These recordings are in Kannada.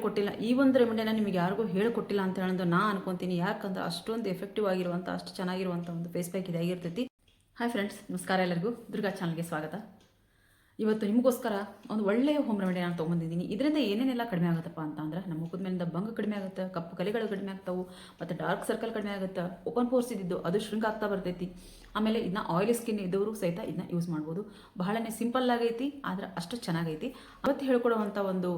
ಹೇಳ್ಕೊಟ್ಟಿಲ್ಲ, ಈ ಒಂದು ರೆಮಿಡಿನ ನಿಮಗೆ ಯಾರಿಗೂ ಹೇಳ್ಕೊಟ್ಟಿಲ್ಲ ಅಂತ ಹೇಳೋದು ನಾ ಅನ್ಕೊತೀನಿ. ಯಾಕಂದ್ರೆ ಅಷ್ಟೊಂದು ಎಫೆಕ್ಟಿವ್ ಆಗಿರುವಂಥ, ಅಷ್ಟು ಚೆನ್ನಾಗಿರುವಂಥ ಒಂದು ಫೇಸ್ ಪ್ಯಾಕ್ ಇದಾಗಿರ್ತೈತಿ. ಹಾಯ್ ಫ್ರೆಂಡ್ಸ್, ನಮಸ್ಕಾರ ಎಲ್ಲರಿಗೂ. ದುರ್ಗಾ ಚಾನಲ್ಗೆ ಸ್ವಾಗತ. ಇವತ್ತು ನಿಮಗೋಸ್ಕರ ಒಂದು ಒಳ್ಳೆಯ ಹೋಮ್ ರೆಮಿಡಿ ನಾನು ತೊಗೊಂಡಿದ್ದೀನಿ. ಇದರಿಂದ ಏನೇನೆಲ್ಲ ಕಡಿಮೆ ಆಗುತ್ತಪ್ಪ ಅಂತ ಅಂದ್ರೆ, ನಮ್ಮ ಮುಖದ ಮೇಲಿಂದ ಬಂಗ ಕಡಿಮೆ ಆಗುತ್ತೆ, ಕಪ್ಪು ಕಲೆಗಳು ಕಡಿಮೆ ಆಗ್ತಾವೆ, ಮತ್ತು ಡಾರ್ಕ್ ಸರ್ಕಲ್ ಕಡಿಮೆ ಆಗುತ್ತೆ, ಓಪನ್ ಪೋರ್ಸ್ ಇದ್ದಿದ್ದು ಅದು ಶ್ರಿಂಕ್ ಆಗ್ತಾ ಬರ್ತೈತಿ. ಆಮೇಲೆ ಇದನ್ನ ಆಯಿಲಿ ಸ್ಕಿನ್ ಇದ್ದವರು ಸಹಿತ ಇದನ್ನ ಯೂಸ್ ಮಾಡ್ಬೋದು. ಬಹಳನೇ ಸಿಂಪಲ್ ಆಗೈತಿ, ಆದ್ರೆ ಅಷ್ಟು ಚೆನ್ನಾಗೈತಿ. ಅವತ್ತು ಹೇಳ್ಕೊಡುವಂಥ ಒಂದು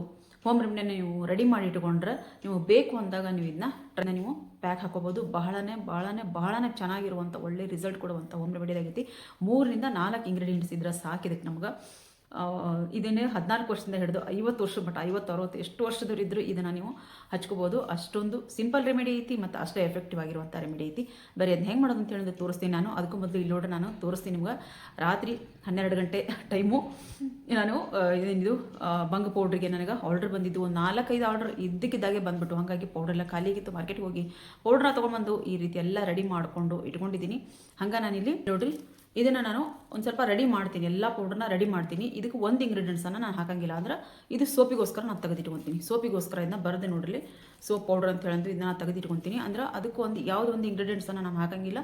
ಹೋಮ್ ರೆಮಿಡಿನ ನೀವು ರೆಡಿ ಮಾಡಿ ಇಟ್ಕೊಂಡ್ರೆ, ನೀವು ಬೇಕು ಅಂದಾಗ ನೀವು ಇದನ್ನ ನೀವು ಪ್ಯಾಕ್ ಹಾಕೋಬೋದು. ಬಹಳನೇ ಚೆನ್ನಾಗಿರುವಂಥ ಒಳ್ಳೆ ರಿಸಲ್ಟ್ ಕೊಡುವಂಥ ಹೋಮ್ ರೆಮಿಡಿ ಆಗೈತಿ. 3 ರಿಂದ 4 ಇಂಗ್ರೀಡಿಯೆಂಟ್ಸ್ ಇದ್ರೆ ಸಾಕಿದಕ್ಕೆ ನಮ್ಗೆ. ಇದನ್ನೇ 14 ವರ್ಷದಿಂದ ಹಿಡಿದು 50 ವರ್ಷ ಮಟ್ಟ, 50, 60 ಎಷ್ಟು ವರ್ಷದವ್ರು ಇದ್ದರೂ ಇದನ್ನು ನೀವು ಹಚ್ಕೋಬೋದು. ಅಷ್ಟೊಂದು ಸಿಂಪಲ್ ರೆಮಿಡಿ ಐತಿ ಮತ್ತು ಅಷ್ಟೇ ಎಫೆಕ್ಟಿವ್ ಆಗಿರುವಂಥ ರೆಮಿಡಿ ಐತಿ. ಬರೀ ಅದನ್ನ ಹೆಂಗೆ ಮಾಡೋದು ಅಂತ ಹೇಳಿದ್ರೆ ತೋರಿಸ್ತೀನಿ ನಾನು. ಅದಕ್ಕೂ ಮೊದಲು ಇಲ್ಲಿ ನೋಡ್ರಿ, ನಾನು ತೋರಿಸ್ತೀನಿ ನಿಮ್ಗೆ. ರಾತ್ರಿ 12 ಗಂಟೆ ಟೈಮು ನಾನು ಇದು ಬಂಗ ಪೌಡ್ರಿಗೆ ನನಗೆ ಆರ್ಡರ್ ಬಂದಿದ್ದು. ಒಂದು 4-5 ಆರ್ಡರ್ ಇದ್ದಕ್ಕಿದ್ದಾಗೆ ಬಂದುಬಿಟ್ಟು, ಹಾಗಾಗಿ ಪೌಡ್ರೆಲ್ಲ ಖಾಲಿಯಾಗಿತ್ತು. ಮಾರ್ಕೆಟ್ಗೆ ಹೋಗಿ ಪೌಡ್ರನ್ನ ತೊಗೊಂಡ್ಬಂದು ಈ ರೀತಿ ಎಲ್ಲ ರೆಡಿ ಮಾಡಿಕೊಂಡು ಇಟ್ಕೊಂಡಿದ್ದೀನಿ. ಹಂಗೆ ನಾನಿಲ್ಲಿ ನೋಡ್ರಿ, ಇದನ್ನು ನಾನು ಒಂದು ಸ್ವಲ್ಪ ರೆಡಿ ಮಾಡ್ತೀನಿ, ಎಲ್ಲ ಪೌಡ್ರನ್ನ ರೆಡಿ ಮಾಡ್ತೀನಿ. ಇದಕ್ಕೆ ಒಂದು ಇಂಗ್ರೀಡಿಯೆಂಟ್ಸನ್ನು ನಾನು ಹಾಕಂಗಿಲ್ಲ. ಅಂದ್ರೆ ಇದು ಸೋಪಿಗೋಸ್ಕರ ನಾನು ತೆಗೆದಿಟ್ಕೊತೀನಿ. ಸೋಪಿಗೋಸ್ಕರ ಇದನ್ನ ಬರದೆ ನೋಡ್ರಿ, ಸೋಪ್ ಪೌಡರ್ ಅಂತ ಹೇಳಂದು ಇದನ್ನ ತೆಗೆದಿಟ್ಕೊತೀನಿ. ಅಂದ್ರೆ ಅದಕ್ಕೂ ಯಾವುದೋ ಒಂದು ಇಂಗ್ರೀಡಿಯೆಂಟ್ಸನ್ನು ನಾನು ಹಾಕಂಗಿಲ್ಲ.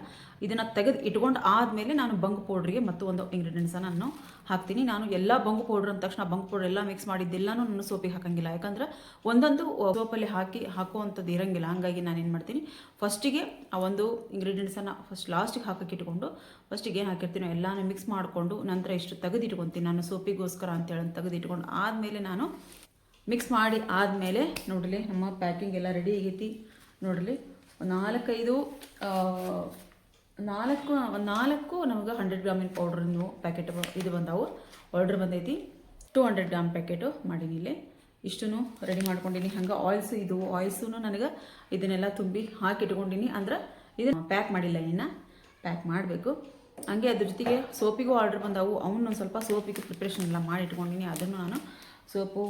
ಇದನ್ನು ತೆಗೆದು ಇಟ್ಕೊಂಡು ಆದಮೇಲೆ ನಾನು ಬಂಗು ಪೌಡ್ರಿಗೆ ಮತ್ತು ಒಂದು ಇಂಗ್ರೀಡಿಯೆಂಟ್ಸನ್ನು ನಾನು ಹಾಕ್ತೀನಿ. ನಾನು ಎಲ್ಲ ಬಂಗು ಪೌಡ್ರ್ ಅಂದ ತಕ್ಷಣ ಬಂಗು ಪೌಡ್ರ್ ಎಲ್ಲ ಮಿಕ್ಸ್ ಮಾಡಿದ್ದೆಲ್ಲನೂ ನಾನು ಸೋಪಿಗೆ ಹಾಕಂಗಿಲ್ಲ. ಯಾಕಂದ್ರೆ ಒಂದೊಂದು ಸೋಪಲ್ಲಿ ಹಾಕುವಂಥದ್ದು ಇರೋಂಗಿಲ್ಲ. ಹಾಗಾಗಿ ನಾನು ಏನು ಮಾಡ್ತೀನಿ, ಫಸ್ಟಿಗೆ ಆ ಒಂದು ಇಂಗ್ರೀಡಿಯೆಂಟ್ಸನ್ನು ಲಾಸ್ಟಿಗೆ ಹಾಕಕ್ಕೆ ಇಟ್ಕೊಂಡು, ಫಸ್ಟಿಗೆ ಏನು ಹಾಕಿರ್ತೀನೋ ಎಲ್ಲನೂ ಮಿಕ್ಸ್ ಮಾಡಿಕೊಂಡು ನಂತರ ಇಷ್ಟು ತೆಗೆದಿಟ್ಕೊತೀನಿ. ನಾನು ಸೋಪಿಗೋಸ್ಕರ ಅಂತೇಳಿ ತೆಗೆದಿಟ್ಕೊಂಡು ಆದಮೇಲೆ ನಾನು ಮಿಕ್ಸ್ ಮಾಡಿ ಆದಮೇಲೆ ನೋಡಲಿ, ನಮ್ಮ ಪ್ಯಾಕಿಂಗ್ ಎಲ್ಲ ರೆಡಿ ಆಗೈತಿ. ನೋಡಲಿ, 4 ನಮಗೆ 100 ಗ್ರಾಮಿನ ಪೌಡ್ರನ್ನು ಪ್ಯಾಕೆಟ್ ಇದು ಬಂದಾವು. ಆರ್ಡ್ರ್ ಬಂದೈತಿ. 200 ಗ್ರಾಮ್ ಪ್ಯಾಕೆಟು ಮಾಡೀನಿ. ಇಲ್ಲಿ ಇಷ್ಟೂ ರೆಡಿ ಮಾಡ್ಕೊಂಡಿನಿ. ಹಂಗೆ ಆಯಿಲ್ಸು ನನಗೆ ಇದನ್ನೆಲ್ಲ ತುಂಬಿ ಹಾಕಿಟ್ಕೊಂಡಿನಿ. ಅಂದ್ರೆ ಇದನ್ನು ಪ್ಯಾಕ್ ಮಾಡಿಲ್ಲ, ಇನ್ನು ಪ್ಯಾಕ್ ಮಾಡಬೇಕು. ಹಂಗೆ ಅದ್ರ ಜೊತೆಗೆ ಸೋಪಿಗೂ ಆರ್ಡ್ರ್ ಬಂದಾವು. ಅವನ್ನ ಸ್ವಲ್ಪ ಸೋಪಿಗೆ ಪ್ರಿಪ್ರೇಷನ್ ಎಲ್ಲ ಮಾಡಿ ಇಟ್ಕೊಂಡಿನಿ. ಅದನ್ನು ನಾನು ಸೋಪು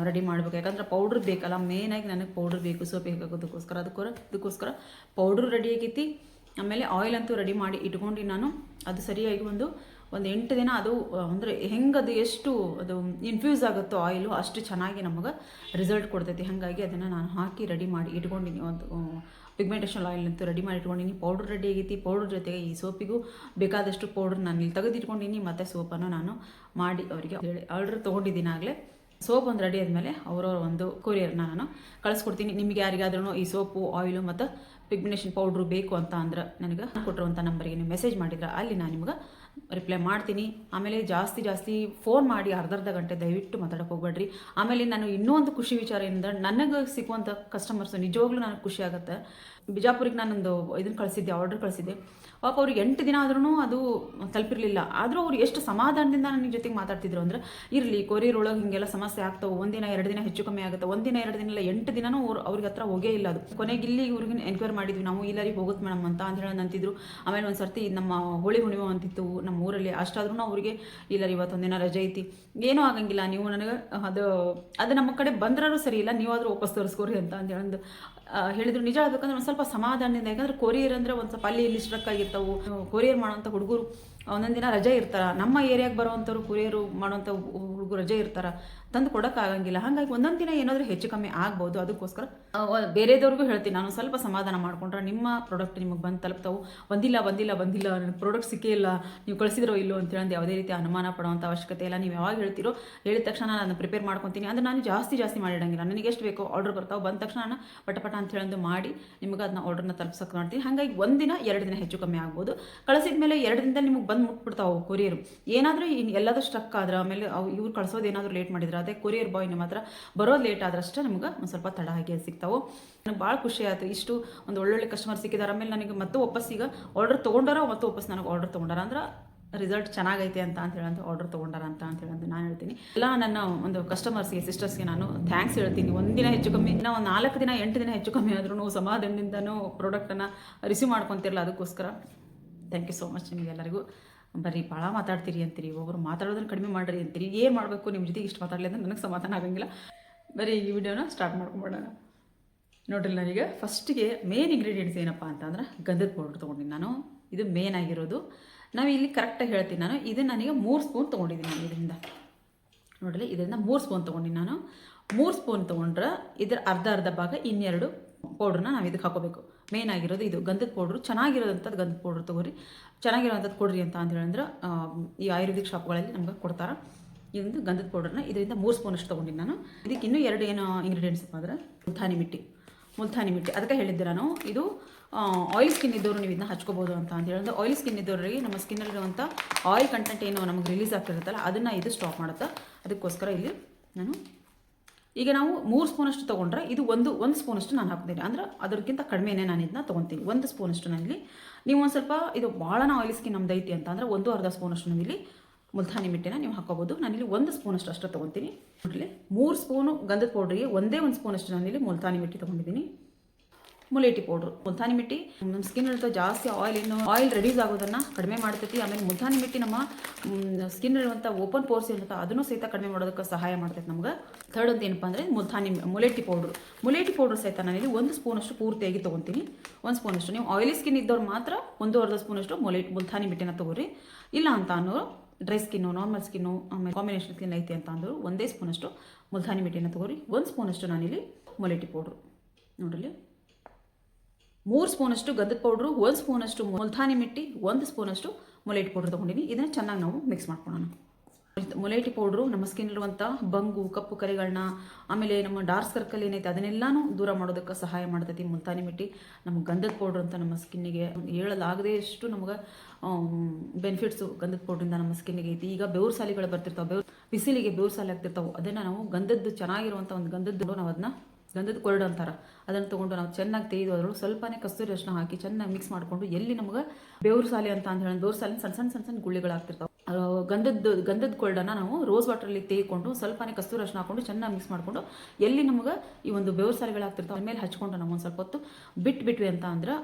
ರೆಡಿ ಮಾಡಬೇಕು. ಯಾಕಂದ್ರೆ ಪೌಡ್ರ್ ಬೇಕಲ್ಲ, ಮೇನಾಗಿ ನನಗೆ ಪೌಡ್ರ್ ಬೇಕು ಸೋಪಿಗೆ ಹಾಕೋದಕ್ಕೋಸ್ಕರ. ಅದಕ್ಕೋಸ್ಕರ ಪೌಡ್ರು ರೆಡಿ ಆಗೈತಿ. ಆಮೇಲೆ ಆಯಿಲ್ ಅಂತೂ ರೆಡಿ ಮಾಡಿ ಇಟ್ಕೊಂಡು ನಾನು ಅದು ಸರಿಯಾಗಿ ಒಂದು 8 ದಿನ ಅದು ಅಂದರೆ ಹೆಂಗದು ಎಷ್ಟು ಅದು ಇನ್ಫ್ಯೂಸ್ ಆಗುತ್ತೋ ಆಯಿಲು, ಅಷ್ಟು ಚೆನ್ನಾಗಿ ನಮಗೆ ರಿಸಲ್ಟ್ ಕೊಡ್ತೈತಿ. ಹಾಗಾಗಿ ಅದನ್ನು ನಾನು ಹಾಕಿ ರೆಡಿ ಮಾಡಿ ಇಟ್ಕೊಂಡಿನಿ. ಒಂದು ಪಿಗ್ಮೆಂಟೇಷನ್ ಆಯಿಲ್ ಅಂತೂ ರೆಡಿ ಮಾಡಿ ಇಟ್ಕೊಂಡಿನಿ. ಪೌಡ್ರ್ ರೆಡಿ ಆಗೈತಿ. ಪೌಡ್ರ್ ಜೊತೆಗೆ ಈ ಸೋಪಿಗೂ ಬೇಕಾದಷ್ಟು ಪೌಡ್ರ್ ನಾನು ಇಲ್ಲಿ ತೆಗೆದಿಟ್ಕೊಂಡಿನಿ. ಮತ್ತು ಸೋಪನ್ನು ನಾನು ಮಾಡಿ ಅವರಿಗೆ ಹೇಳಿ ಆರ್ಡ್ರ್ ತೊಗೊಂಡಿದ್ದೀನಿ ಆಗಲೇ. ಸೋಪ್ ಒಂದು ರೆಡಿ ಆದಮೇಲೆ ಅವರವರ ಒಂದು ಕೊರಿಯರ್ನ ನಾನು ಕಳಿಸ್ಕೊಡ್ತೀನಿ. ನಿಮಗೆ ಯಾರಿಗಾದ್ರೂ ಈ ಸೋಪು, ಆಯಿಲು ಮತ್ತು ಪಿಗ್ಮೆಂಟೇಷನ್ ಪೌಡ್ರು ಬೇಕು ಅಂತ ಅಂದ್ರೆ ನನಗೆ ಕೊಟ್ಟಿರುವಂಥ ನಂಬರಿಗೆ ನೀವು ಮೆಸೇಜ್ ಮಾಡಿದ್ರೆ ಅಲ್ಲಿ ನಾನು ನಿಮ್ಗೆ ರಿಪ್ಲೈ ಮಾಡ್ತೀನಿ. ಆಮೇಲೆ ಜಾಸ್ತಿ ಫೋನ್ ಮಾಡಿ ಅರ್ಧ ಗಂಟೆ ದಯವಿಟ್ಟು ಮಾತಾಡೋಕೆ ಹೋಗ್ಬೇಡ್ರಿ. ಆಮೇಲೆ ನಾನು ಇನ್ನೂ ಒಂದು ಖುಷಿ ವಿಚಾರ ಏನಂದ್ರೆ, ನನಗೆ ಸಿಗುವಂಥ ಕಸ್ಟಮರ್ಸ್ ನಿಜವಾಗ್ಲೂ ನನಗೆ ಖುಷಿ ಆಗುತ್ತೆ. ಬಿಜಾಪುರಿಗೆ ನಾನೊಂದು ಇದನ್ನು ಕಳಿಸಿದ್ದೆ, ಆರ್ಡರ್ ಕಳಿಸಿದ್ದೆ. ಪಾಪ ಅವ್ರಿಗೆ 8 ದಿನ ಆದ್ರೂ ಅದು ತಲುಪಿರಲಿಲ್ಲ. ಆದರೂ ಅವ್ರು ಎಷ್ಟು ಸಮಾಧಾನದಿಂದ ನನ್ನ ಜೊತೆಗೆ ಮಾತಾಡ್ತಿದ್ರು ಅಂದ್ರೆ, ಇರಲಿ ಕೊರಿಯರ್ ಒಳಗೆ ಹಿಂಗೆಲ್ಲ ಸಮಸ್ಯೆ ಆಗ್ತಾವೆ, 1 ದಿನ 2 ದಿನ ಹೆಚ್ಚು ಕಮ್ಮಿ ಆಗುತ್ತೆ. 1 ದಿನ 2 ದಿನ ಇಲ್ಲ, 8 ದಿನನೂ ಅವ್ರಿಗೆ ಹತ್ರ ಹೋಗೇ ಇಲ್ಲ. ಅದು ಕೊನೆಗೆ ಇಲ್ಲಿ ಇವ್ರಿಗೆ ಎನ್ಕ್ವೈರಿ ಮಾಡಿದ್ವಿ ನಾವು, ಇಲ್ಲರಿ ಹೋಗುತ್ತೆ ಮೇಡಮ್ ಅಂತ ಹೇಳಿ ಅಂತಿದ್ರು. ಆಮೇಲೆ ಒಂದು ಸರ್ತಿ ನಮ್ಮ ಹೋಳಿ ಹುಣ್ಣಿಮೆ ಅಂತಿತ್ತು ನಮ್ಮ ಊರಲ್ಲಿ. ಅಷ್ಟಾದ್ರೂ ಅವರಿಗೆ ಇಲ್ಲರಿ ಇವತ್ತೊಂದು ದಿನ ರಜೆ ಐತಿ, ಏನೂ ಆಗಂಗಿಲ್ಲ, ನೀವು ನನಗೆ ಅದು ನಮ್ಮ ಕಡೆ ಬಂದ್ರೂ ಸರಿ ಇಲ್ಲ, ನೀವಾದರೂ ವಾಪಸ್ ತೋರಿಸ್ಕೋರಿ ಅಂತ ಹೇಳಂದು ಹೇಳಿದ್ರು. ನಿಜ ಹೇಳ್ಬೇಕಂದ್ರೆ ಒಂದು ಸ್ವಲ್ಪ ಸಮಾಧಾನದಿಂದ. ಯಾಕಂದ್ರೆ ಕೊರಿಯರ್ ಅಂದರೆ ಒಂದು ಸ್ವಲ್ಪ ಅಲ್ಲಿ ಸ್ಟ್ರಕ್ ಆಗಿರ್ತಾವೆ. ಕೊರಿಯರ್ ಮಾಡೋಂಥ ಹುಡುಗರು ಒಂದೊಂದು ದಿನ ರಜೆ ಇರ್ತಾರೆ. ನಮ್ಮ ಏರಿಯಾಗೆ ಬರೋವಂಥವ್ರು ಕೊರಿಯರು ಮಾಡೋವಂಥ ಹುಡುಗರು ರಜೆ ಇರ್ತಾರೆ, ತಂದು ಕೊಡೋಕ್ಕಾಗಂಗಿಲ್ಲ. ಹಾಗಾಗಿ ಒಂದೊಂದು ದಿನ ಏನಾದರೂ ಹೆಚ್ಚು ಕಮ್ಮಿ ಆಗ್ಬೋದು. ಅದಕ್ಕೋಸ್ಕರ ಬೇರೆದವ್ರಿಗೂ ಹೇಳ್ತೀನಿ ನಾನು, ಸ್ವಲ್ಪ ಸಮಾಧಾನ ಮಾಡ್ಕೊಂಡ್ರೆ ನಿಮ್ಮ ಪ್ರಾಡಕ್ಟ್ ನಿಮಗೆ ಬಂದು ತಲುಪ್ತಾವೆ. ಬಂದಿಲ್ಲ ನನಗೆ ಪ್ರಾಡಕ್ಟ್ ಸಿಕ್ಕೇ ಇಲ್ಲ, ನೀವು ಕಳಿಸಿದ್ರೋ ಇಲ್ಲೋ ಅಂತೇಳಿ ಯಾವುದೇ ರೀತಿ ಅನುಮಾನ ಪಡುವಂಥ ಅವಶ್ಯಕತೆ ಇಲ್ಲ. ನೀವು ಯಾವಾಗ ಹೇಳ್ತೀರೋ ಹೇಳಿದ ತಕ್ಷಣ ನಾನು ಪ್ರಿಪೇರ್ ಮಾಡ್ಕೊತೀನಿ. ಅಂದರೆ ನಾನು ಜಾಸ್ತಿ ಮಾಡಿಡಂಗಿಲ್ಲ. ನನಗೆ ಎಷ್ಟು ಬೇಕೋ ಆರ್ಡರ್ ಬರ್ತಾವೆ, ಬಂದ ತಕ್ಷಣ ನಾನು ಪಟ ಅಂತ ಹೇಳಂದು ಮಾಡಿ ನಿಮಗೆ ಅದನ್ನ ಆರ್ಡರ್ನ ತಲುಪ್ಸೋಕೆ ಮಾಡ್ತೀನಿ. ಹಾಗಾಗಿ 1 ದಿನ 2 ದಿನ ಹೆಚ್ಚು ಕಮ್ಮಿ ಆಗ್ಬೋದು. ಕಳಿಸಿದ ಮೇಲೆ 2 ದಿನದಲ್ಲಿ ನಿಮಗೆ ಬಂದು ಮುಟ್ಬಿಡ್ತಾವೆ ಕೊರಿಯರು. ಏನಾದರೂ ಎಲ್ಲದೂ ಸ್ಟ್ರಕ್ ಆದ್ರೆ, ಆಮೇಲೆ ಇವ್ರು ಕಳಿಸೋದು ಏನಾದರೂ ಲೇಟ್ ಮಾಡಿದ್ರೆ, ಅದೇ ಕೊರಿಯರ್ ಬಾಯ್ ನಿಮ್ಮ ಹತ್ರ ಬರೋದು ಲೇಟ್ ಆದ್ರಷ್ಟೇ ನಿಮ್ಗೆ ಒಂದು ಸ್ವಲ್ಪ ತಡ ಆಗಿ ಸಿಗ್ತಾವೆ. ನನಗೆ ಭಾಳ ಖುಷಿ ಆಯಿತು. ಇಷ್ಟು ಒಂದು ಒಳ್ಳೊಳ್ಳೆ ಕಸ್ಟಮರ್ ಸಿಕ್ಕಿದ್ದಾರೆ. ಆಮೇಲೆ ನನಗೆ ಮತ್ತೆ ವಾಪಸ್ ಈಗ ಆರ್ಡರ್ ತೊಗೊಂಡಾರ, ಮತ್ತು ವಾಪಸ್ ನನಗೆ ಆರ್ಡರ್ ತೊಗೊಂಡಾರ ಅಂದ್ರೆ ರಿಸಲ್ಟ್ ಚೆನ್ನಾಗೈತೆ ಅಂತ ಹೇಳಂತ ಆರ್ಡರ್ ತೊಗೊಂಡಾರ ಅಂತ ಹೇಳಂತ ನಾನು ಹೇಳ್ತೀನಿ. ಎಲ್ಲ ನನ್ನ ಒಂದು ಕಸ್ಟಮರ್ಸ್ಗೆ, ಸಿಸ್ಟರ್ಸ್ಗೆ ನಾನು ಥ್ಯಾಂಕ್ಸ್ ಹೇಳ್ತೀನಿ. 1 ದಿನ ಹೆಚ್ಚು ಕಮ್ಮಿ, ನಾವು 4 ದಿನ 8 ದಿನ ಹೆಚ್ಚು ಕಮ್ಮಿ ಆದ್ರೂ ಸಮಾಧಾನದಿಂದನೂ ಪ್ರಾಡಕ್ಟನ್ನು ರಿಸೀವ್ ಮಾಡ್ಕೊತಿರಲ್ಲ. ಅದಕ್ಕೋಸ್ಕರ ಥ್ಯಾಂಕ್ ಯು ಸೋ ಮಚ್ ನಿಮಗೆಲ್ಲರಿಗೂ. ಬರೀ ಭಾಳ ಮಾತಾಡ್ತೀರಿ ಅಂತೀರಿ, ಒಬ್ಬರು ಮಾತಾಡೋದನ್ನು ಕಡಿಮೆ ಮಾಡಿರಿ ಅಂತೀರಿ. ಏನು ಮಾಡಬೇಕು, ನಿಮ್ಮ ಜೊತೆಗೆ ಇಷ್ಟು ಮಾತಾಡಲಿ ಅಂದರೆ ನನಗೆ ಸಮಾಧಾನ ಆಗಂಗಿಲ್ಲ. ಬರೀ ಈ ವಿಡಿಯೋನ ಸ್ಟಾರ್ಟ್ ಮಾಡ್ಕೊಂಬಿಡೋಣ. ನೋಡ್ರಿ, ನನಗೆ ಫಸ್ಟಿಗೆ ಮೇನ್ ಇಂಗ್ರೀಡಿಯೆಂಟ್ಸ್ ಏನಪ್ಪ ಅಂತಂದ್ರೆ ಗಂಧದ ಪೌಡ್ರ್ ತೊಗೊಂಡಿನಿ ನಾನು. ಇದು ಮೇನ್ ಆಗಿರೋದು. ನಾವು ಇಲ್ಲಿ ಕರೆಕ್ಟಾಗಿ ಹೇಳ್ತೀನಿ ನಾನು. ಇದು ನನಗೆ 3 ಸ್ಪೂನ್ ತೊಗೊಂಡಿದ್ದೀನಿ ನಾನು. ಇದರಿಂದ ನೋಡಲಿ, ಇದರಿಂದ 3 ಸ್ಪೂನ್ ತೊಗೊಂಡಿನಿ ನಾನು. 3 ಸ್ಪೂನ್ ತೊಗೊಂಡ್ರೆ ಇದರ ಅರ್ಧ ಭಾಗ ಇನ್ನೆರಡು ಪೌಡ್ರನ್ನ ನಾವು ಇದಕ್ಕೆ ಹಾಕೋಬೇಕು. ಮೇನ್ ಆಗಿರೋದು ಇದು ಗಂಧದ ಪೌಡ್ರು. ಚೆನ್ನಾಗಿರೋದಂಥದ್ದು ಗಂಧದ ಪೌಡ್ರ್ ತೊಗೊರಿ, ಚೆನ್ನಾಗಿರೋಂಥದ್ದು ಕೊಡ್ರಿ ಅಂತ ಹೇಳಿದ್ರೆ ಈ ಆಯುರ್ವೇದಿಕ್ ಶಾಪ್ಗಳಲ್ಲಿ ನಮ್ಗೆ ಕೊಡ್ತಾರೆ. ಇದೊಂದು ಗಂಧದ ಪೌಡ್ರನ್ನ ಇದರಿಂದ 3 ಸ್ಪೂನಷ್ಟು ತೊಗೊಂಡಿನಿ ನಾನು. ಇದಕ್ಕೆ ಇನ್ನೂ 2 ಏನು ಇಂಗ್ರೀಡಿಯೆಂಟ್ಸ್ ಅಂದರೆ ಮುಲ್ತಾನಿ ಮಿಟ್ಟಿ ಅದಕ್ಕೆ ಹೇಳಿದ್ದೆ ನಾನು. ಇದು ಆಯಿಲ್ ಸ್ಕಿನ್ ಇದ್ದವರು ನೀವು ಇದನ್ನ ಹಚ್ಕೋಬೋದು ಅಂತ ಹೇಳಿದ್ರೆ, ಆಯಿಲ್ ಸ್ಕಿನ್ ಇದ್ದವ್ರಿಗೆ ನಮ್ಮ ಸ್ಕಿನ್ನಲ್ಲಿರುವಂಥ ಆಯಿಲ್ ಕಂಟೆಂಟ್ ಏನು ನಮಗೆ ರಿಲೀಸ್ ಆಗ್ತಿರುತ್ತಲ್ಲ ಅದನ್ನು ಇದು ಸ್ಟಾಪ್ ಮಾಡುತ್ತೆ. ಅದಕ್ಕೋಸ್ಕರ ಇಲ್ಲಿ ನಾನು ಈಗ ನಾವು 3 ಸ್ಪೂನಷ್ಟು ತೊಗೊಂಡ್ರೆ ಇದು ಒಂದು ಸ್ಪೂನಷ್ಟು ನಾನು ಹಾಕ್ತೀನಿ. ಅಂದರೆ ಅದಕ್ಕಿಂತ ಕಡಿಮೆನೇ ನಾನು ಇದನ್ನ ತೊಗೊತೀನಿ. 1 ಸ್ಪೂನಷ್ಟು ನಾನಿಲ್ಲಿ, ನೀವು ಒಂದು ಸ್ವಲ್ಪ ಇದು ಭಾಳ ಆಯಿಲ್ ಸ್ಕಿನ್ ನಮ್ದು ಐತಿ ಅಂತ ಅಂದರೆ 1/2 ಸ್ಪೂನಷ್ಟು ನಾವಿಲ್ಲಿ ಮುಲ್ತಾನಿ ಮಿಟ್ಟಿನ ನೀವು ಹಾಕೋಬೋದು. ನಾನಿಲ್ಲಿ 1 ಸ್ಪೂನಷ್ಟು ಅಷ್ಟೇ ತೊಗೊತೀನಿ. ನೋಡಲಿ 3 ಸ್ಪೂನು ಗಂಧದ ಪೌಡ್ರಿಗೆ 1 ಸ್ಪೂನಷ್ಟು ನಾನಿಲ್ಲಿ ಮುಲ್ತಾನಿ ಮಿಟ್ಟಿ ತೊಗೊಂಡಿದ್ದೀನಿ. ಮುಲೇಟಿ ಪೌಡ್ರು, ಮುಲ್ತಾನಿ ಮಿಟ್ಟಿ ನಮ್ಮ ಸ್ಕಿನ್ ಇರುತ್ತೆ ಜಾಸ್ತಿ ಆಯಿಲ್ ರೆಡ್ಯೂಸ್ ಆಗೋದನ್ನು ಕಡಿಮೆ ಮಾಡ್ತೈತಿ. ಆಮೇಲೆ ಮುಲ್ತಾನಿ ಮಿಟ್ಟಿ ನಮ್ಮ ಸ್ಕಿನ್ ಇರುವಂಥ ಓಪನ್ ಪೋರ್ಸ್ ಇರುತ್ತೆ ಅದನ್ನು ಸಹಿತ ಕಡಿಮೆ ಮಾಡೋದಕ್ಕೆ ಸಹಾಯ ಮಾಡ್ತೈತೆ ನಮ್ಗೆ. ಥರ್ಡ್ ಅಂತ ಏನಪ್ಪ ಅಂದರೆ ಮುಲೇಟಿ ಪೌಡ್ರು ಸಹಿತ ನಾನಿಲ್ಲಿ 1 ಸ್ಪೂನಷ್ಟು ಪೂರ್ತಿಯಾಗಿ ತೊಗೊತೀನಿ. 1 ಸ್ಪೂನಷ್ಟು ನೀವು ಆಯಿಲಿ ಸ್ಕಿನ್ ಇದ್ದವ್ರು ಮಾತ್ರ 1/2 ಸ್ಪೂನಷ್ಟು ಮುಲ್ತಾನಿ ಮಿಟ್ಟಿನ ತೊಗೊರಿ. ಇಲ್ಲ ಅಂತ ಅನ್ನೋರು ಡ್ರೈ ಸ್ಕಿನ್ನು, ನಾರ್ಮಲ್ ಸ್ಕಿನ್ನು, ಆಮೇಲೆ ಕಾಂಬಿನೇಷನ್ ಸ್ಕಿನ್ ಐತೆ ಅಂತ ಅಂದರು 1 ಸ್ಪೂನಷ್ಟು ಮುಲ್ತಾನಿ ಮಿಟ್ಟಿನ ತೊಗೊರಿ. 1 ಸ್ಪೂನಷ್ಟು ನಾನಿಲ್ಲಿ ಮುಲೇಟಿ ಪೌಡ್ರು. ನೋಡಲಿ 3 ಸ್ಪೂನಷ್ಟು ಗಂಧದ ಪೌಡ್ರು, 1 ಸ್ಪೂನಷ್ಟು ಮುಲ್ತಾನಿ ಮಿಟ್ಟಿ, 1 ಸ್ಪೂನಷ್ಟು ಮುಲೇಟಿ ಪೌಡ್ರ್ ತೊಗೊಂಡಿನಿ. ಇದನ್ನು ಚೆನ್ನಾಗಿ ನಾವು ಮಿಕ್ಸ್ ಮಾಡ್ಕೊಳ್ಳೋಣ. ಮುಲೇಟಿ ಪೌಡ್ರು ನಮ್ಮ ಸ್ಕಿನ್ ಇರುವಂಥ ಬಂಗು, ಕಪ್ಪು ಕರೆಗಳನ್ನ, ಆಮೇಲೆ ನಮ್ಮ ಡಾರ್ಕ್ ಸರ್ಕಲ್ ಏನೈತೆ ಅದನ್ನೆಲ್ಲನೂ ದೂರ ಮಾಡೋದಕ್ಕೆ ಸಹಾಯ ಮಾಡ್ತೈತಿ ಮುಲ್ತಾನಿ ಮಿಟ್ಟಿ. ನಮ್ಮ ಗಂಧದ ಪೌಡ್ರ್ ಅಂತ ನಮ್ಮ ಸ್ಕಿನ್ನಿಗೆ ಹೇಳಲಾಗದೇ ಎಷ್ಟು ನಮ್ಗೆ ಬೆನಿಫಿಟ್ಸು ಗಂಧದ ಪೌಡ್ರಿಂದ ನಮ್ಮ ಸ್ಕಿನ್ನಿಗೆ ಐತಿ. ಈಗ ಬೆವ್ರು ಸಾಲಿಗಳು ಬರ್ತಿರ್ತಾವೆ, ಬಿಸಿಲಿಗೆ ಬೆವ್ರು ಸಾಲಿ ಆಗ್ತಿರ್ತಾವೆ, ಅದನ್ನು ನಾವು ಗಂಧದ್ದು ಚೆನ್ನಾಗಿರುವಂಥ ಒಂದು ಗಂಧದ್ದು ನಾವು ಅದನ್ನ ಗಂಧದ ಕೊರಡು ಅಂತಾರೆ ಅದನ್ನು ತೊಗೊಂಡು ನಾವು ಚೆನ್ನಾಗಿ ತೆಗೆದು ಅದರೊಳಗೆ ಸ್ವಲ್ಪನೇ ಕಸ್ತೂರಿ ಅರಿಶಿನ ಹಾಕಿ ಚೆನ್ನಾಗಿ ಮಿಕ್ಸ್ ಮಾಡಿಕೊಂಡು ಎಲ್ಲಿ ನಮ್ಗೆ ಬೆವ್ರು ಸಾಲಿ ಅಂತ ಹೇಳಿ ಬೆವ್ರು ಸಾಲಿ ಸಣ್ಣ ಗುಳ್ಳಿಗಳಾಗ್ತಿರ್ತಾವೆ, ಗಂಧದ ಕೊರಡನ್ನು ನಾವು ರೋಸ್ ವಾಟರಲ್ಲಿ ತೆಗೆದುಕೊಂಡು ಸ್ವಲ್ಪನೇ ಕಸ್ತೂರಿ ಅರಿಶಿನ ಹಾಕೊಂಡು ಚೆನ್ನಾಗಿ ಮಿಕ್ಸ್ ಮಾಡಿಕೊಂಡು ಎಲ್ಲಿ ನಮ್ಗೆ ಈ ಒಂದು ಬೆವ್ರು ಸಾಲಿಗಳಾಗ್ತಿರ್ತಾವೆ ಮೇಲೆ ಹಚ್ಕೊಂಡು ನಾವು ಒಂದು ಸ್ವಲ್ಪ ಹೊತ್ತು ಬಿಟ್ವಿ ಅಂತ ಅಂದ್ರೆ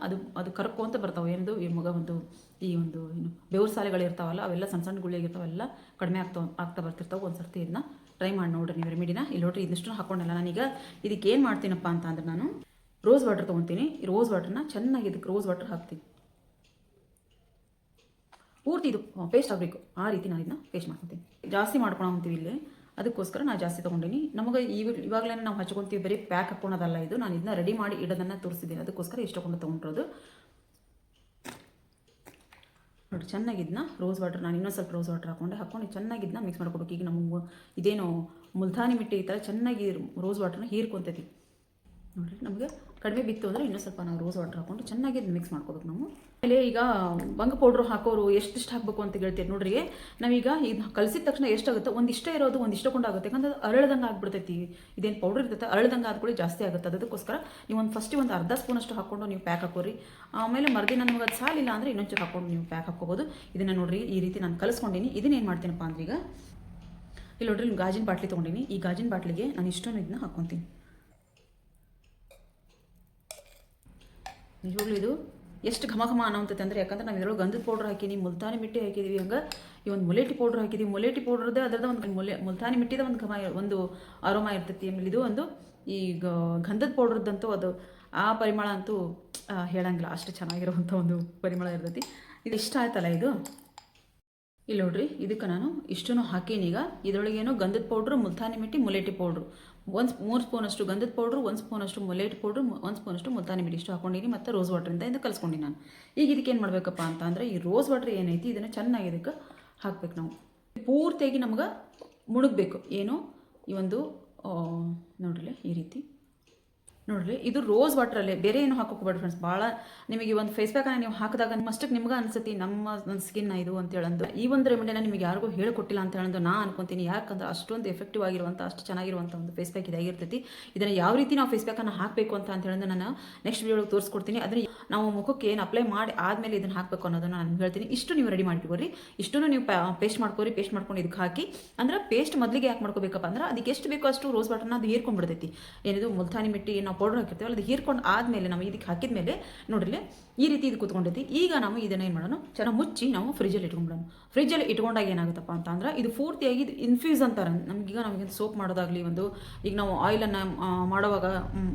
ಅದು ಕರ್ಕೊಂತ ಬರ್ತಾವೆ. ಏನದು ಈ ಒಂದು ಏನು ಬೆವ್ರು ಸಾಲಿಗಳಿರ್ತಾವಲ್ಲ ಅವೆಲ್ಲ ಸಣ್ಣ ಗುಳ್ಳಿಗಿರ್ತಾವೆ, ಎಲ್ಲ ಕಡಿಮೆ ಆಗ್ತಾ ಬರ್ತಿರ್ತಾವೆ. ಒಂದು ಸರ್ತಿ ಇದನ್ನ ಟ್ರೈ ಮಾಡಿ ನೋಡ್ರಿ ನೀವು ರೆಮಿಡಿನ. ಇಲ್ಲಿ ನೋಡ್ರಿ ಇದಷ್ಟು ಹಾಕೊಂಡಲ್ಲ. ನಾನೀಗ ಇದಕ್ಕೆ ಏನು ಮಾಡ್ತೀನಪ್ಪ ಅಂತ ಅಂದ್ರೆ ನಾನು ರೋಸ್ ವಾಟರ್ ತೊಗೊತೀನಿ. ಈ ರೋಸ್ ವಾಟರ್ನ ಚೆನ್ನಾಗಿ ಇದಕ್ಕೆ ರೋಸ್ ವಾಟರ್ ಹಾಕ್ತೀನಿ. ಪೂರ್ತಿ ಇದು ಪೇಸ್ಟ್ ಆಗಬೇಕು ಆ ರೀತಿ ನಾನು ಇದನ್ನ ಪೇಸ್ಟ್ ಮಾಡ್ಕೊತೀನಿ. ಜಾಸ್ತಿ ಮಾಡ್ಕೊಳಂತೀವಿ ಇಲ್ಲಿ, ಅದಕ್ಕೋಸ್ಕರ ನಾನು ಜಾಸ್ತಿ ತೊಗೊಂಡಿನಿ. ನಮಗೆ ಇವಾಗಲೇ ನಾವು ಹಚ್ಕೊತೀವಿ, ಬರೀ ಪ್ಯಾಕ್ ಹಾಕ್ಕೊಳೋದಲ್ಲ ಇದು. ನಾನು ಇದನ್ನ ರೆಡಿ ಮಾಡಿ ಇಡೋದನ್ನು ತೋರಿಸಿದ್ದೀನಿ, ಅದಕ್ಕೋಸ್ಕರ ಇಷ್ಟಕೊಂಡು ತೊಗೊಂಡಿರೋದು. ನೋಡಿ ಚೆನ್ನಾಗಿದ್ದನ್ನ ರೋಸ್ ವಾಟರ್ ನಾನು ಇನ್ನೊಂದು ಸ್ವಲ್ಪ ರೋಸ್ ವಾಟರ್ ಹಾಕೊಂಡು ಚೆನ್ನಾಗಿದ್ದನ್ನ ಮಿಕ್ಸ್ ಮಾಡ್ಕೊಬೇಕು. ಈಗ ನಮಗೆ ಇದೇನು ಮುಲ್ತಾನಿ ಮಿಟ್ಟಿ ಈ ಥರ ಚೆನ್ನಾಗಿ ರೋಸ್ ವಾಟರ್ನ ಹೀರ್ಕೊಂತೈತಿ. ನೋಡಿರಿ ನಮಗೆ ಕಡಿಮೆ ಬಿತ್ತು ಅಂದರೆ ಇನ್ನೂ ಸ್ವಲ್ಪ ನಾವು ರೋಸ್ ವಾಟರ್ ಹಾಕ್ಕೊಂಡು ಚೆನ್ನಾಗಿ ಮಿಕ್ಸ್ ಮಾಡ್ಕೋಬೇಕು ನಾವು. ಆಮೇಲೆ ಈಗ ಬಂಗ ಪೌಡ್ರು ಹಾಕೋರು ಎಷ್ಟಿಷ್ಟು ಹಾಕಬೇಕು ಅಂತ ಹೇಳ್ತೀವಿ ನೋಡ್ರಿ. ನಾವೀಗ ಇದು ಕಲಸಿದ ತಕ್ಷಣ ಎಷ್ಟಾಗುತ್ತೆ, ಒಂದಿಷ್ಟ ಇರೋದು ಒಂದಿಷ್ಟಕೊಂಡು ಆಗುತ್ತೆ. ಯಾಕಂದ್ರೆ ಅರಳದಂಗೆ ಆಗ್ಬಿಡ್ತೈತಿ. ಇದೇನು ಪೌಡ್ರ್ ಇರ್ತೈತೆ ಅರಳದಂಗೆ ಆದ್ಕೊಳ್ಳಿ ಜಾಸ್ತಿ ಆಗುತ್ತೆ. ಅದಕ್ಕೋಸ್ಕರ ನೀವು ಒಂದು ಅರ್ಧ ಸ್ಪೂನಷ್ಟು ಹಾಕ್ಕೊಂಡು ನೀವು ಪ್ಯಾಕ್ ಹಾಕೋರಿ. ಆಮೇಲೆ ಮರುದಿನ ನಮ್ಗೆ ಅದು ಸಾಲಿಲ್ಲ ಅಂದರೆ ಇನ್ನೊಂಚೂರು ಹಾಕ್ಕೊಂಡು ನೀವು ಪ್ಯಾಕ್ ಹಾಕ್ಕೋಬೋದು. ಇದನ್ನು ನೋಡಿರಿ ಈ ರೀತಿ ನಾನು ಕಲಿಸ್ಕೊಂಡಿನಿ. ಇದನ್ನೇನು ಮಾಡ್ತೀನಪ್ಪ ಅಂದ್ರೆ ಈಗ ಇಲ್ಲಿ ನೋಡ್ರಿ ಗಾಜಿನ ಬಾಟ್ಲಿ ತೊಗೊಂಡಿನಿ. ಈ ಗಾಜಿನ ಬಾಟ್ಲಿಗೆ ನಾನು ಇಷ್ಟೊಂದು ಇದನ್ನ ಹಾಕ್ಕೊತೀನಿ. ನಿಜವಾಗ್ಲೂ ಇದು ಎಷ್ಟು ಘಮ ಅನ್ನೋಂಥದ್ದು ಅಂದರೆ, ಯಾಕಂದ್ರೆ ನಾವು ಇದರೊಳಗೆ ಗಂಧದ ಪೌಡ್ರ್ ಹಾಕಿನಿ, ಮುಲ್ತಾನಿ ಮಿಟ್ಟಿ ಹಾಕಿದ್ದೀವಿ, ಹಂಗೆ ಈ ಒಂದು ಮುಲೇಟಿ ಪೌಡ್ರ್ ಹಾಕಿದ್ದೀವಿ. ಮುಲೇಟಿ ಪೌಡ್ರದ್ದೇ ಅದರದ ಒಂದು ಮುಲ್ತಾನಿ ಮಿಟ್ಟಿದ ಒಂದು ಘಮ, ಒಂದು ಅರೋಮಾ ಇರ್ತೈತಿ. ಆಮೇಲೆ ಇದು ಒಂದು ಈ ಗಂಧದ ಪೌಡ್ರದ್ದಂತೂ ಅದು ಆ ಪರಿಮಳ ಅಂತೂ ಹೇಳಂಗಿಲ್ಲ, ಅಷ್ಟು ಚೆನ್ನಾಗಿರುವಂಥ ಒಂದು ಪರಿಮಳ ಇರ್ತೈತಿ. ಇದು ಇಷ್ಟ ಆಯ್ತಲ್ಲ ಇದು. ಇಲ್ಲಿ ನೋಡ್ರಿ ಇದಕ್ಕೆ ನಾನು ಇಷ್ಟನ್ನು ಹಾಕೀನೀಗ. ಇದರೊಳಗೇನು ಗಂಧದ ಪೌಡ್ರು, ಮುಲ್ತಾನಿ ಮಿಟ್ಟಿ, ಮುಲೇಟಿ ಪೌಡ್ರು, 3 ಸ್ಪೂನಷ್ಟು ಗಂಧದ ಪೌಡ್ರು, 1 ಸ್ಪೂನಷ್ಟು ಮುಲೇಟಿ ಪೌಡ್ರು, 1 ಸ್ಪೂನಷ್ಟು ಮುಲ್ತಾನಿ ಮಿಟ್ಟಿ ಇಷ್ಟು ಹಾಕೊಂಡಿನಿ. ಮತ್ತು ರೋಸ್ ವಾಟ್ರಿಂದ ಕಲಿಸ್ಕೊಂಡಿನಿ ನಾನು. ಈಗ ಇದಕ್ಕೆ ಏನು ಮಾಡಬೇಕಪ್ಪ ಅಂತ ಅಂದರೆ ಈ ರೋಸ್ ವಾಟ್ರ್ ಏನೈತಿ ಇದನ್ನು ಚೆನ್ನಾಗಿ ಇದಕ್ಕೆ ಹಾಕ್ಬೇಕು ನಾವು. ಪೂರ್ತಿಯಾಗಿ ನಮ್ಗೆ ಮುಳುಗಬೇಕು. ಏನು ಈ ಒಂದು ನೋಡ್ರಿ ಈ ರೀತಿ ನೋಡ್ರಿ ಇದು ರೋಸ್ ವಾಟ್ರಲ್ಲೇ, ಬೇರೆ ಏನು ಹಾಕೋಬೇಡಿ ಫ್ರೆಂಡ್ಸ್. ಭಾಳ ನಿಮಗೆ ಒಂದು ಫೇಸ್ ಪ್ಯಾಕನ್ನು ನೀವು ಹಾಕಿದಾಗ ನಿಮ್ಮಷ್ಟಕ್ಕೆ ನಿಮ್ಗೆ ಅನ್ಸುತ್ತೆ ನನ್ನ ಸ್ಕಿನ್ ಇದು ಅಂತ ಹೇಳಂದು. ಈ ಒಂದು ರೆಮಿಡಿನ ನಿಮಗೆ ಯಾರಿಗೂ ಹೇಳಿಕೊಟ್ಟಿಲ್ಲ ಅಂತ ಹೇಳಂದು ನಾನು ಅನ್ಕೊತೀನಿ. ಯಾಕಂದ್ರೆ ಅಷ್ಟೊಂದು ಎಫೆಕ್ಟಿವ್ ಆಗಿರುವಂಥ, ಅಷ್ಟು ಚೆನ್ನಾಗಿರುವಂಥ ಒಂದು ಫೇಸ್ ಪ್ಯಾಕ್ ಇದಾಗಿರ್ತೈತಿ. ಇದನ್ನು ಯಾವ ರೀತಿ ನಾವು ಫೇಸ್ ಪ್ಯಾಕನ್ನು ಹಾಕಬೇಕು ಅಂತ ಹೇಳೋದು ನಾನು ನೆಕ್ಸ್ಟ್ ವಿಡಿಯೋಗೆ ತೋರಿಸ್ಕೊಡ್ತೀನಿ. ಅದನ್ನು ನಾವು ಮುಖಕ್ಕೆ ಏನು ಅಪ್ಲೈ ಮಾಡಿ ಆದಮೇಲೆ ಇದನ್ನು ಹಾಕಬೇಕು ಅನ್ನೋದನ್ನು ನಾನು ಹೇಳ್ತೀನಿ. ಇಷ್ಟು ನೀವು ರೆಡಿ ಮಾಡಿಟ್ಕೋರಿ. ಇಷ್ಟನ್ನು ನೀವು ಪೇಸ್ಟ್ ಮಾಡ್ಕೊಂಡು ಇದಕ್ಕೆ ಹಾಕಿ. ಅಂದ್ರೆ ಪೇಸ್ಟ್ ಮೊದಲಿಗೆ ಯಾಕೆ ಮಾಡ್ಕೋಬೇಕಪ್ಪ ಅಂದ್ರೆ ಅದಕ್ಕೆ ಎಷ್ಟು ಬೇಕೋ ಅಷ್ಟು ರೋಸ್ ವಾಟರ್ನ ಅದು ಹೀರ್ಕೊಂಡ್ಬಿಡ್ತೈತಿ. ಏನಿದು ಮುಲ್ತಾನಿ ಮಿಟ್ಟಿ ನಾವು ನಾವು ಪೌಡರ್ ಹಾಕಿರ್ತೀವಲ್ಲ ಅದು ಹೀರ್ಕೊಂಡು ಆದಮೇಲೆ ನಾವು ಇದಕ್ಕೆ ಹಾಕಿದ ಮೇಲೆ ನೋಡಿರಲಿ ಈ ರೀತಿ ಇದು ಕೂತ್ಕೊಂಡೈತಿ. ಈಗ ನಾವು ಇದನ್ನು ಏನು ಮಾಡೋಣ, ಚೆನ್ನಾಗಿ ಮುಚ್ಚಿ ನಾವು ಫ್ರಿಜ್ಜಲ್ಲಿ ಇಟ್ಕೊಂಡ್ಬಿಡೋಣ. ಫ್ರಿಜ್ಜಲ್ಲಿ ಇಟ್ಕೊಂಡಾಗ ಏನಾಗುತ್ತಪ್ಪ ಅಂತಂದ್ರೆ ಇದು ಪೂರ್ತಿಯಾಗಿ ಇದು ಇನ್ಫ್ಯೂಸ್ ಅಂತಾರೆ ನಮಗೆ ಸೋಪ್ ಮಾಡೋದಾಗಲಿ, ಒಂದು ಈಗ ನಾವು ಆಯಿಲನ್ನು ಮಾಡುವಾಗ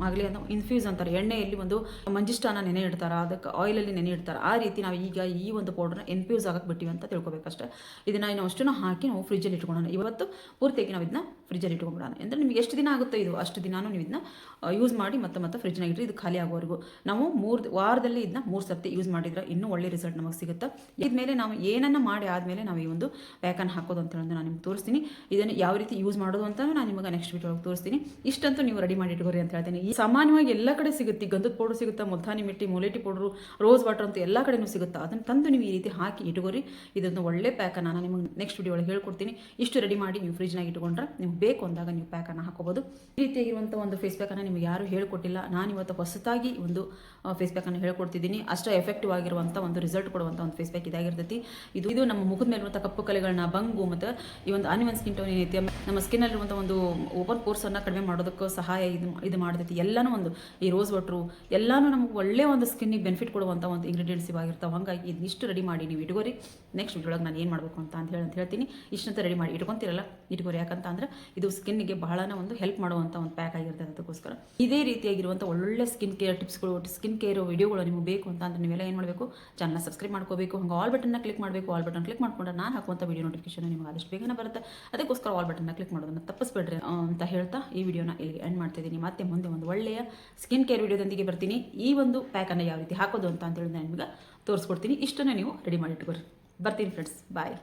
ಆಗಲಿ ಅಂತ ಇನ್ಫ್ಯೂಸ್ ಅಂತಾರೆ. ಎಣ್ಣೆಯಲ್ಲಿ ಒಂದು ಮಂಜಿಷ್ಟಾನ ನೆನೆ ಇಡ್ತಾರೆ, ಅದಕ್ಕೆ ಆಯಿಲಲ್ಲಿ ನೆನೆ ಇಡ್ತಾರೆ. ಆ ರೀತಿ ನಾವು ಈಗ ಈ ಒಂದು ಪೌಡರ್ನ ಇನ್ಫ್ಯೂಸ್ ಆಗಕ್ಕೆ ಬಿಟ್ಟಿವಿ ಅಂತ ತಿಳ್ಕೊಬೇಕಷ್ಟೇ. ಇದನ್ನು ನಾವು ಅಷ್ಟನ್ನು ಹಾಕಿ ನಾವು ಫ್ರಿಜ್ಜಲ್ಲಿ ಇಟ್ಕೊಳ್ಳೋಣ. ಇವತ್ತು ಪೂರ್ತಿಯಾಗಿ ನಾವು ಇದನ್ನ ಫ್ರಿಜ್ಜಲ್ಲಿ ಇಟ್ಕೊಂಡ್ಬಿಡೋಣ. ಅಂದರೆ ನಿಮಗೆ ಎಷ್ಟು ದಿನ ಆಗುತ್ತೋ ಇದು ಅಷ್ಟು ದಿನಾನು ನೀವು ಇದನ್ನ ಯೂಸ್ ಮಾಡಿ ಮತ್ತೆ ಫ್ರಿಜ್ನಾಗ ಇಟ್ಟರೆ ಇದು ಖಾಲಿ ಆಗೋವರೆಗೂ ನಾವು ವಾರದಲ್ಲಿ ಇದನ್ನ 3 ಸರ್ತಿ ಯೂಸ್ ಮಾಡಿದ್ರೆ ಇನ್ನೂ ಒಳ್ಳೆ ರಿಸಲ್ಟ್ ನಮಗೆ ಸಿಗುತ್ತೆ. ಇದ್ಮೇಲೆ ನಾವು ಏನನ್ನ ಮಾಡಿ ಆದಮೇಲೆ ನಾವು ಈ ಒಂದು ಪ್ಯಾಕನ್ನು ಹಾಕೋದು ಅಂತ ಹೇಳೋದು ನಾನು ನಿಮ್ಗೆ ತೋರಿಸ್ತೀನಿ. ಇದನ್ನು ಯಾವ ರೀತಿ ಯೂಸ್ ಮಾಡೋದು ಅಂತ ನಾನು ನಿಮಗೆ ನೆಕ್ಸ್ಟ್ ವಿಡಿಯೋ ತೋರಿಸ್ತೀನಿ. ಇಷ್ಟಂತೂ ನೀವು ರೆಡಿ ಮಾಡಿ ಇಟ್ಕೋರಿ ಅಂತ ಹೇಳ್ತೀನಿ. ಈ ಸಾಮಾನ್ಯವಾಗಿ ಎಲ್ಲ ಕಡೆ ಸಿಗುತ್ತೆ, ಗಂಧದ ಪೌಡರ್ ಸಿಗುತ್ತೆ, ಮುಲ್ತಾನಿ ಮಿಟ್ಟಿ, ಮೂಲೇಟಿ ಪೌಡರು, ರೋಸ್ ವಾಟರ್ ಅಂತ ಎಲ್ಲ ಕಡೆನೂ ಸಿಗುತ್ತೆ. ಅದನ್ನು ತಂದು ನೀವು ಈ ರೀತಿ ಹಾಕಿ ಇಟ್ಕೋರಿ. ಇದೊಂದು ಒಳ್ಳೆ ಪ್ಯಾಕನ್ನು ನಾನು ನಿಮಗೆ ನೆಕ್ಸ್ಟ್ ವಿಡಿಯೋ ಒಳಗೆ ಹೇಳ್ಕೊಡ್ತೀನಿ. ಇಷ್ಟು ರೆಡಿ ಮಾಡಿ ನೀವು ಫ್ರಿಜ್ನಾಗ ಇಟ್ಕೊಂಡ್ರೆ ನಿಮ್ಗೆ ಬೇಕು ಅಂದಾಗ ನೀವು ಪ್ಯಾಕನ್ನು ಹಾಕೋಬೋದು. ಈ ರೀತಿಯಾಗಿರುವಂಥ ಒಂದು ಫೇಸ್ ಪ್ಯಾಕನ್ನು ನಿಮಗೆ ಯಾರು ಹೇಳ್ಕೊಟ್ಟಿಲ್ಲ, ನಾನು ಇವತ್ತು ಹೊಸತಾಗಿ ಒಂದು ಫೇಸ್ ಪ್ಯಾಕನ್ನು ಹೇಳ್ಕೊಡ್ತಿದ್ದೀನಿ. ಅಷ್ಟೇ ಎಫೆಕ್ಟಿವ್ ಆಗಿರುವಂಥ ಒಂದು ರಿಸಲ್ಟ್ ಕೊಡುವಂಥ ಒಂದು ಫೇಸ್ ಪ್ಯಾಕ್ ಇದಾಗಿರ್ತೈತಿ. ಇದು ನಮ್ಮ ಮುಖದ ಮೇಲಿರುವಂಥ ಕಪ್ಪು ಕಲೆಗಳನ್ನ, ಬಂಗು ಮತ್ತು ಈ ಒಂದು ಅನ್ವನ್ ಸ್ಕಿನ್ ಟೋನ್ ಏನೈತಿ ನಮ್ಮ ಸ್ಕಿನ್ನಲ್ಲಿರುವಂಥ ಒಂದು ಓಪನ್ ಪೋರ್ಸನ್ನು ಕಡಿಮೆ ಮಾಡೋದಕ್ಕೆ ಸಹಾಯ ಇದು ಮಾಡ್ತೈತಿ. ಎಲ್ಲನೂ ಒಂದು ಈ ರೋಸ್ ವಾಟ್ರು ಎಲ್ಲನೂ ನಮ್ಗೆ ಒಳ್ಳೆಯ ಒಂದು ಸ್ಕಿನ್ನಿಗೆ ಬೆನಿಫಿಟ್ ಕೊಡುವಂಥ ಒಂದು ಇಂಗ್ರೀಡಿಯೆಂಟ್ಸ್ ಇವಾಗಿರ್ತಾವೆ. ಹಾಗಾಗಿ ಇದಿಷ್ಟು ರೆಡಿ ಮಾಡಿ ನೀವು ಇಟ್ಕೋರಿ. ನೆಕ್ಸ್ಟ್ ವಿಡಿಯೋಗೆ ನಾನು ಏನು ಮಾಡಬೇಕು ಅಂತ ಹೇಳ್ತೀನಿ. ಇಷ್ಟಂತ ರೆಡಿ ಮಾಡಿ ಇಟ್ಕೊತಿರಲ್ಲ ಇಟ್ಕೋರಿ. ಯಾಕಂತ ಅಂದ್ರೆ ಇದು ಸ್ಕಿನ್ನಿಗೆ ಬಹಳನ ಒಂದು ಹೆಲ್ಪ್ ಮಾಡುವಂಥ ಒಂದು ಪ್ಯಾಕ್ ಆಗಿರ್ತದೆ. ಅದಕ್ಕೋಸ್ಕರ ಇದೇ ರೀತಿಯಾಗಿರುವಂಥ ಒಳ್ಳೆ ಸ್ಕಿನ್ ಕೇರ್ ಟಿಪ್ಸ್ಗಳು, ಸ್ಕಿನ್ ಕೇರ್ ವಿಡಿಯೋಗಳು ನಿಮಗೆ ಬೇಕು ಅಂತ ಅಂದ್ರೆ ನೀವೆಲ್ಲ ಏನು ಮಾಡಬೇಕು, ಚಾನಲ್ನ ಸಬ್ಸ್ಕ್ರೈಬ್ ಮಾಡ್ಕೋಬೇಕು. ಹಂಗೆ ಆಲ್ ಬಟನ್ನ ಕ್ಲಿಕ್ ಮಾಡಬೇಕು. ಆಲ್ ಬಟನ್ ಕ್ಲಿಕ್ ಮಾಡ್ಕೊಂಡ್ರೆ ನಾನು ಹಾಕುವಂಥ ವಿಡಿಯೋ ನೋಟಿಫಿಕೇಶನ್ ನಿಮಗೆ ಆದಷ್ಟು ಬೇಗನೆ ಬರುತ್ತೆ. ಅದಕ್ಕೋಸ್ಕರ ಆಲ್ ಬಟನ್ನ ಕ್ಲಿಕ್ ಮಾಡೋದನ್ನು ತಪ್ಪಿಸ್ಬೇಡ್ರಿ ಅಂತ ಹೇಳ್ತಾ ಈ ವಿಡಿಯೋನ ಇಲ್ಲಿಗೆ ಎಂಡ್ ಮಾಡ್ತಿದ್ದೀನಿ. ಮತ್ತೆ ಮುಂದೆ ಒಂದು ಒಳ್ಳೆಯ ಸ್ಕಿನ್ ಕೇರ್ ವಿಡಿಯೋದೊಂದಿಗೆ ಬರ್ತೀನಿ. ಈ ಒಂದು ಪ್ಯಾಕನ್ನು ಯಾವ ರೀತಿ ಹಾಕೋದು ಅಂತ ಹೇಳಿ ನಾನು ನಿಮಗೆ ತೋರಿಸ್ಕೊಡ್ತೀನಿ. ಇಷ್ಟನ್ನೇ ನೀವು ರೆಡಿ ಮಾಡಿ ಇಟ್ಕೊರಿ. ಬರ್ತೀನಿ ಫ್ರೆಂಡ್ಸ್, ಬಾಯ್.